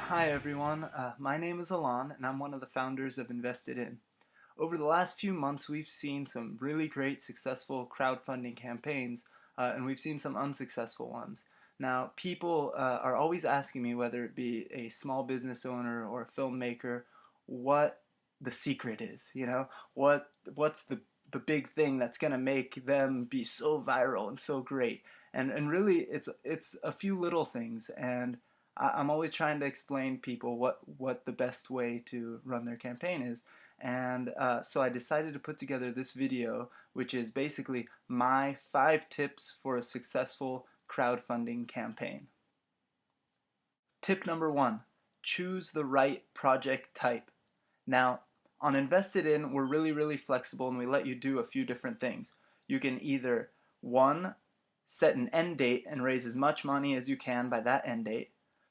Hi everyone, my name is Alon and I'm one of the founders of Invested In. Over the last few months we've seen some really great successful crowdfunding campaigns and we've seen some unsuccessful ones. Now people are always asking me, whether it be a small business owner or a filmmaker, what the secret is, what's the big thing that's going to make them be so viral and so great. And really it's a few little things, and I'm always trying to explain people what the best way to run their campaign is. And so I decided to put together this video, which is basically my 5 tips for a successful crowdfunding campaign. Tip number 1, choose the right project type. Now, on Invested In, we're really flexible and we let you do a few different things. You can either, 1, set an end date and raise as much money as you can by that end date.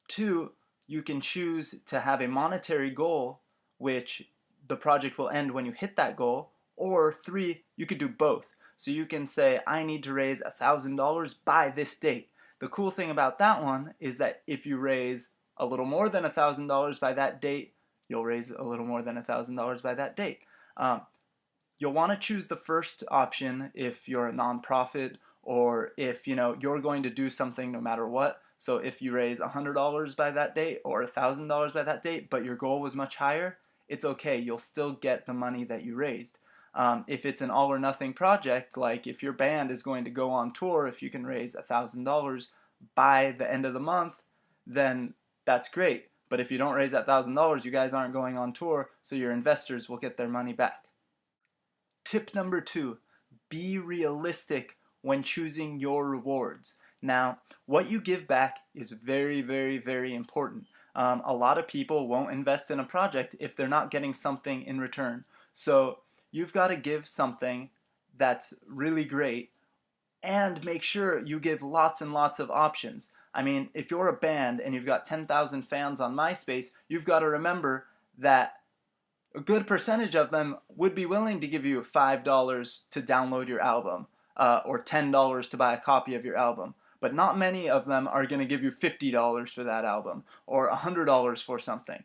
2, you can choose to have a monetary goal, which the project will end when you hit that goal. Or 3, you could do both. So you can say, I need to raise $1,000 by this date. The cool thing about that one is that if you raise a little more than $1,000 by that date, you'll raise a little more than $1,000 by that date. You'll want to choose the first option if you're a nonprofit, or if you're going to do something no matter what. So if you raise $100 by that date or $1,000 by that date, but your goal was much higher, it's okay. You'll still get the money that you raised. If it's an all or nothing project, like if your band is going to go on tour, if you can raise $1,000 by the end of the month, then that's great. But if you don't raise that $1,000, you guys aren't going on tour, so your investors will get their money back. Tip number 2, be realistic when choosing your rewards. Now, what you give back is very important. A lot of people won't invest in a project if they're not getting something in return. So you've got to give something that's really great, and make sure you give lots and lots of options. I mean, if you're a band and you've got 10,000 fans on MySpace, you've got to remember that a good percentage of them would be willing to give you $5 to download your album, or $10 to buy a copy of your album. But not many of them are going to give you $50 for that album, or $100 for something.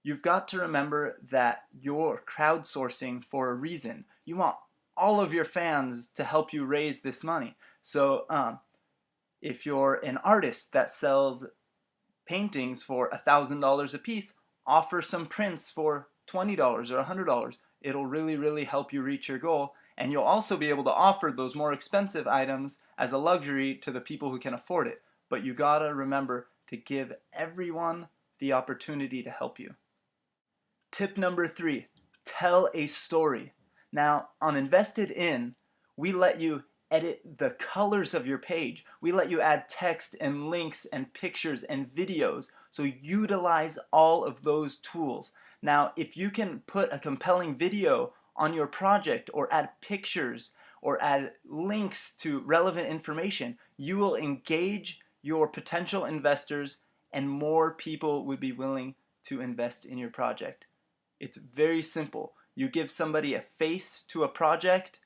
You've got to remember that you're crowdsourcing for a reason. You want all of your fans to help you raise this money. So if you're an artist that sells paintings for $1,000 a piece, offer some prints for $20 or $100. It'll really help you reach your goal, and you'll also be able to offer those more expensive items as a luxury to the people who can afford it. But you gotta remember to give everyone the opportunity to help you. Tip number 3, tell a story. Now, on Invested In, we let you edit the colors of your page. We let you add text and links and pictures and videos. So utilize all of those tools. Now, if you can put a compelling video on your project, or add pictures, or add links to relevant information, you will engage your potential investors, and more people would be willing to invest in your project. It's very simple. You give somebody a face to a project,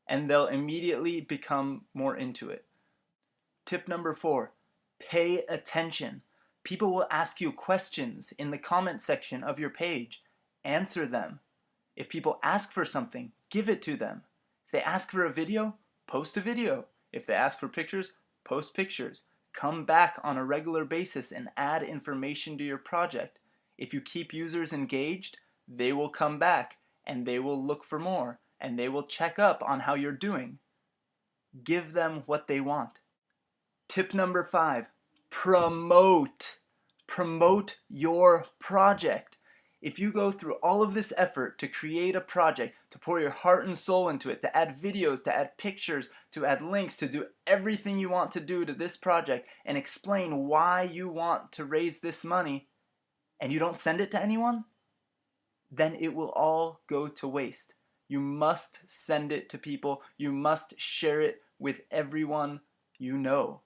and they'll immediately become more into it. Tip number 4, pay attention. People will ask you questions in the comment section of your page. Answer them. If people ask for something, give it to them. If they ask for a video, post a video. If they ask for pictures, post pictures. Come back on a regular basis and add information to your project. If you keep users engaged, they will come back and they will look for more, and they will check up on how you're doing. Give them what they want. Tip number 5, promote. Promote your project. If you go through all of this effort to create a project, to pour your heart and soul into it, to add videos, to add pictures, to add links, to do everything you want to do to this project, and explain why you want to raise this money, and you don't send it to anyone, then it will all go to waste. You must send it to people. You must share it with everyone you know.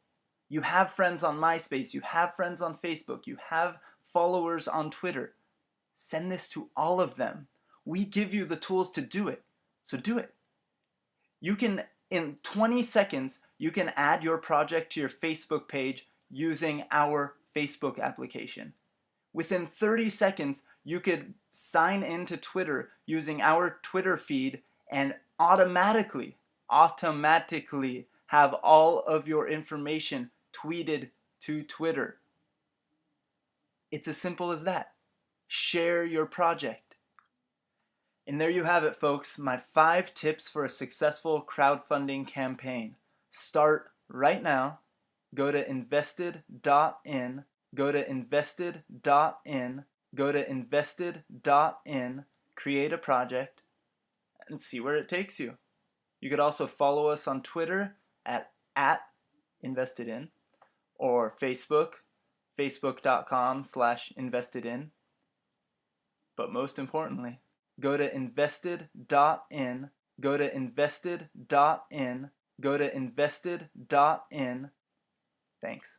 You have friends on MySpace. You have friends on Facebook. You have followers on Twitter. Send this to all of them. We give you the tools to do it, so do it. You can, in 20 seconds, you can add your project to your Facebook page using our Facebook application. Within 30 seconds, you could sign into Twitter using our Twitter feed and automatically have all of your information tweeted to Twitter. It's as simple as that. Share your project. And there you have it, folks, my 5 tips for a successful crowdfunding campaign. Start right now. Go to invested.in, create a project, and see where it takes you. You could also follow us on Twitter at @investedin, or facebook.com/investedin. But most importantly, go to invested.in, Thanks.